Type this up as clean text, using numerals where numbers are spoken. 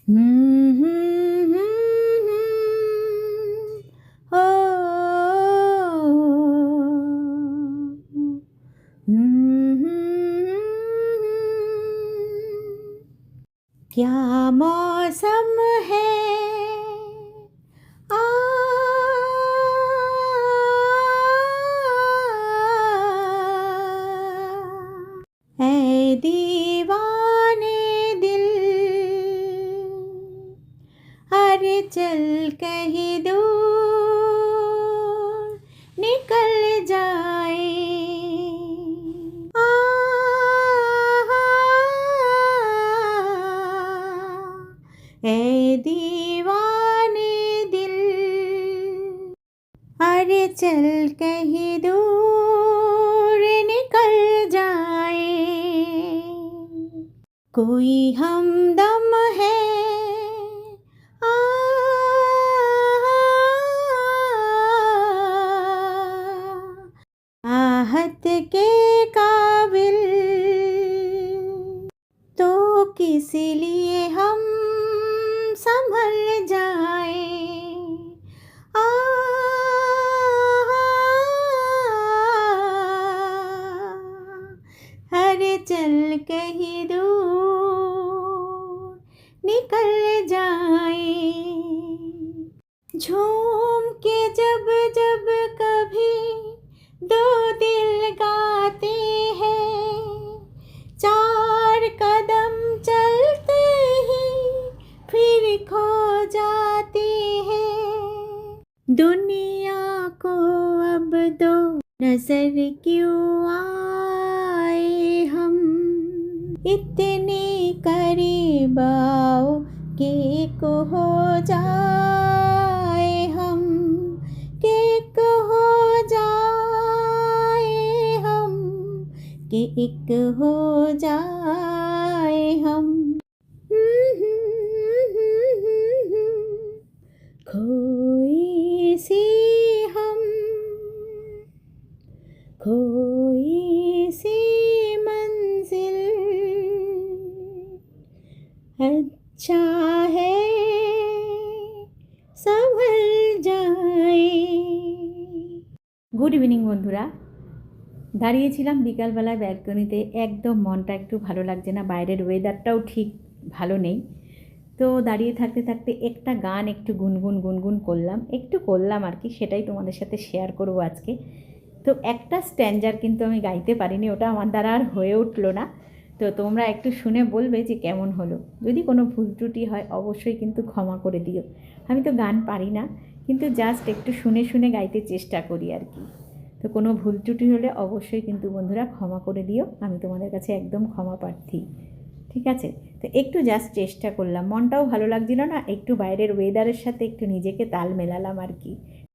হুম হুম হুম হুম, ও হুম হুম, क्या मौसम है आ ऐ दीवाने दिल, अरे चल कहीं दूर निकल जाए। आ ऐ दीवाने दिल, अरे चल कहीं दूर निकल जाए। कोई हमदम है आ आहत के काबिल, तो किस लिए हम संभल जाए। आ अरे चल कहीं दूर निकल जाए। झूम के जब जब कभी दो दिल गाते हैं, चार कदम चलते ही फिर खो जाते हैं। दुनिया को अब दो नजर क्यों आए हम, इतने करीब आओ कि एक हो जाए हम, कि एक हो जाए हम, कि एक हो जाए हम। खोई सी हम, खोई सी मंजिल, अच्छा है संभल जाए। গুড ইভিনিং বন্ধুরা, দাঁড়িয়েছিলাম বিকালবেলায় ব্যালকনিতে, একদম মনটা একটু ভালো লাগছে না, বাইরের ওয়েদারটাও ঠিক ভালো নেই। তো দাঁড়িয়ে থাকতে থাকতে একটা গান একটু গুনগুন করলাম আর কি, সেটাই তোমাদের সাথে শেয়ার করবো আজকে। তো একটা স্ট্যাঞ্জার কিন্তু আমি গাইতে পারিনি, ওটা আমার দ্বারা আর হয়ে উঠলো না। তো তোমরা একটু শুনে বলবে যে কেমন হলো। যদি কোনো ভুল ত্রুটি হয় অবশ্যই কিন্তু ক্ষমা করে দিও। আমি তো গান পারি না, কিন্তু জাস্ট একটু শুনে শুনে গাইতে চেষ্টা করি আর কি। তো কোনো ভুল ত্রুটি হলে অবশ্যই কিন্তু বন্ধুরা ক্ষমা করে দিও, আমি তোমাদের কাছে একদম ক্ষমা প্রার্থী, ঠিক আছে? তো একটু জাস্ট চেষ্টা করলাম, মনটাও ভালো লাগছিল না, একটু বাইরের ওয়েদারের সাথে একটু নিজেকে তাল মেলালাম আর কি।